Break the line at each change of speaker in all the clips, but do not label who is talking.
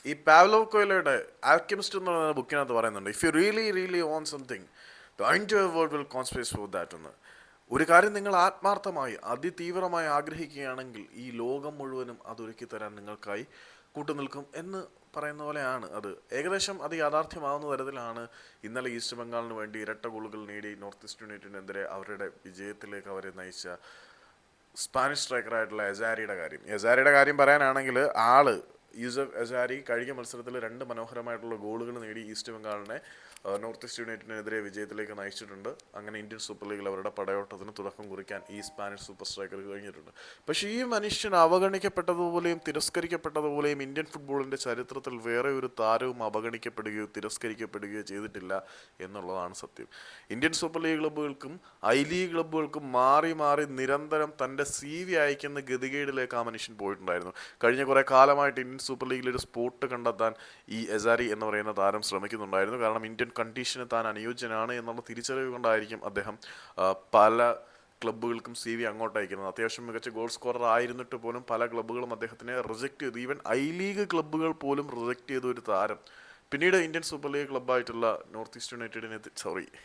ഈ പാവ്ലോ കൊയ്ലോയുടെ ആൽക്കെമിസ്റ്റ് എന്ന് പറയുന്ന ബുക്കിനകത്ത് പറയുന്നുണ്ട്, if you really really own something the entire world will conspire for that എന്ന്. ഒരു കാര്യം നിങ്ങൾ ആത്മാർത്ഥമായി അതിതീവ്രമായി ആഗ്രഹിക്കുകയാണെങ്കിൽ ഈ ലോകം മുഴുവനും അതൊരുക്കി തരാൻ നിങ്ങൾക്കായി കൂട്ടുനിൽക്കും എന്ന് പറയുന്ന പോലെയാണ് അത്. ഏകദേശം അത് യാഥാർത്ഥ്യമാവുന്ന തരത്തിലാണ് ഇന്നലെ ഈസ്റ്റ് ബംഗാളിന് വേണ്ടി ഇരട്ട ഗോളുകൾ നേടി നോർത്ത് ഈസ്റ്റ് യുണൈറ്റഡിനെതിരെ അവരുടെ വിജയത്തിലേക്ക് അവരെ നയിച്ച സ്പാനിഷ് സ്ട്രൈക്കറായിട്ടുള്ള എസാരിയുടെ കാര്യം പറയാനാണെങ്കിൽ യൂസഫ് എസാരി കഴിഞ്ഞ മത്സരത്തിൽ 2 മനോഹരമായിട്ടുള്ള ഗോളുകൾ നേടി ഈസ്റ്റ് ബംഗാളിനെ നോർത്ത് ഈസ്റ്റ് യുണൈറ്റഡിനെതിരെ വിജയത്തിലേക്ക് നയിച്ചിട്ടുണ്ട്. അങ്ങനെ ഇന്ത്യൻ സൂപ്പർ ലീഗിൽ അവരുടെ പടയോട്ടത്തിന് തുടക്കം കുറിക്കാൻ ഈ സ്പാനിഷ് സൂപ്പർ സ്ട്രൈക്കർ കഴിഞ്ഞിട്ടുണ്ട്. പക്ഷേ ഈ മനുഷ്യൻ അവഗണിക്കപ്പെട്ടതുപോലെയും തിരസ്കരിക്കപ്പെട്ടതുപോലെയും ഇന്ത്യൻ ഫുട്ബോളിൻ്റെ ചരിത്രത്തിൽ വേറെ ഒരു താരവും അവഗണിക്കപ്പെടുകയോ തിരസ്കരിക്കപ്പെടുകയോ ചെയ്തിട്ടില്ല എന്നുള്ളതാണ് സത്യം. ഇന്ത്യൻ സൂപ്പർ ലീഗ് ക്ലബ്ബുകൾക്കും ഐ ലീഗ് ക്ലബ്ബുകൾക്കും മാറി മാറി നിരന്തരം തൻ്റെ CV അയക്കുന്ന ഗതികേടിലേക്ക് ആ മനുഷ്യൻ പോയിട്ടുണ്ടായിരുന്നു. കഴിഞ്ഞ കുറേ കാലമായിട്ട് ഇന്ത്യൻ സൂപ്പർ ലീഗിൽ ഒരു സ്പോട്ട് കണ്ടെത്താൻ ഈ എസാരി എന്ന് പറയുന്ന താരം ശ്രമിക്കുന്നുണ്ടായിരുന്നു. കാരണം ഇന്ത്യൻ കണ്ടീഷന് താൻ അനുയോജ്യനാണ് എന്നുള്ള തിരിച്ചറിവ് കൊണ്ടായിരിക്കും അദ്ദേഹം പല ക്ലബ്ബുകൾക്കും CV അങ്ങോട്ട് അയക്കുന്നത്. അത്യാവശ്യം മികച്ച ഗോൾ സ്കോറർ ആയിരുന്നിട്ട് പോലും പല ക്ലബ്ബുകളും അദ്ദേഹത്തിനെ റിജക്റ്റ് ചെയ്തു. ഈവൻ ഐ ലീഗ് ക്ലബ്ബുകൾ പോലും റിജക്റ്റ് ചെയ്ത ഒരു താരം പിന്നീട് ഇന്ത്യൻ സൂപ്പർ ലീഗ് ക്ലബ്ബായിട്ടുള്ള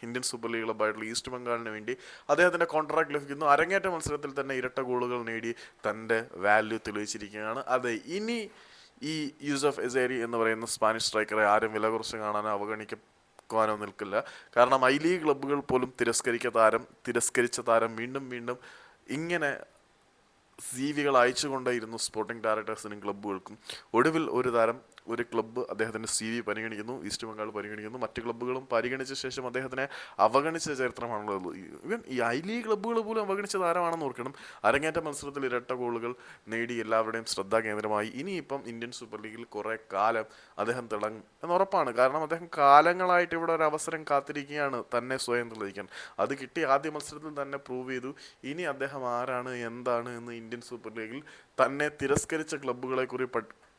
ഇന്ത്യൻ സൂപ്പർ ലീഗ് ക്ലബ്ബായിട്ടുള്ള ഈസ്റ്റ് ബംഗാളിന് വേണ്ടി അദ്ദേഹത്തിൻ്റെ കോൺട്രാക്ട് ലഭിക്കുന്നു. അരങ്ങേറ്റ മത്സരത്തിൽ തന്നെ ഇരട്ട ഗോളുകൾ നേടി തൻ്റെ വാല്യൂ തെളിയിച്ചിരിക്കുകയാണ്. അതെ, ഇനി ഈ യൂസഫ് എസേരി എന്ന് പറയുന്ന സ്പാനിഷ് സ്ട്രൈക്കറെ ആരും വില കുറച്ച് കാണാനോ അവഗണിക്കുവാനോ നിൽക്കില്ല. കാരണം ഐ ലീഗ് ക്ലബ്ബുകൾ പോലും തിരസ്കരിച്ച താരം വീണ്ടും വീണ്ടും ഇങ്ങനെ CVകൾ അയച്ചുകൊണ്ടേയിരുന്നു സ്പോർട്ടിംഗ് ഡയറക്ടേഴ്സിനും ക്ലബ്ബുകൾക്കും. ഒടുവിൽ ഒരു ക്ലബ്ബ് അദ്ദേഹത്തിൻ്റെ CV പരിഗണിക്കുന്നു, ഈസ്റ്റ് ബംഗാൾ പരിഗണിക്കുന്നു. മറ്റ് ക്ലബ്ബുകളും പരിഗണിച്ച ശേഷം അദ്ദേഹത്തിനെ അവഗണിച്ച ചരിത്രമാണുള്ളത്. ഈവൻ ഈ ഐ ലീഗ് ക്ലബ്ബുകൾ പോലും അവഗണിച്ച താരമാണെന്ന് ഓർക്കണം. അരങ്ങേറ്റ മത്സരത്തിൽ ഇരട്ട ഗോളുകൾ നേടി എല്ലാവരുടെയും ശ്രദ്ധാകേന്ദ്രമായി. ഇനിയിപ്പം ഇന്ത്യൻ സൂപ്പർ ലീഗിൽ കുറേ കാലം അദ്ദേഹം തിളങ്ങും എന്നുറപ്പാണ്. കാരണം അദ്ദേഹം കാലങ്ങളായിട്ട് ഇവിടെ ഒരു അവസരം കാത്തിരിക്കുകയാണ് തന്നെ സ്വയം തെളിയിക്കാൻ. അത് കിട്ടി, ആദ്യ മത്സരത്തിൽ തന്നെ പ്രൂവ് ചെയ്തു. ഇനി അദ്ദേഹം ആരാണ് എന്താണ് എന്ന് ഇന്ത്യൻ സൂപ്പർ ലീഗിൽ തന്നെ തിരസ്കരിച്ച ക്ലബ്ബുകളെ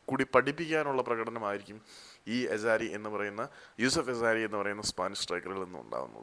കൂടി പഠിപ്പിക്കാനുള്ള പ്രകടനമായിരിക്കും ഈ യൂസഫ് എസാരി എന്ന് പറയുന്ന സ്പാനിഷ് സ്ട്രൈക്കറിൽ നിന്നും ഉണ്ടാകുന്നത്.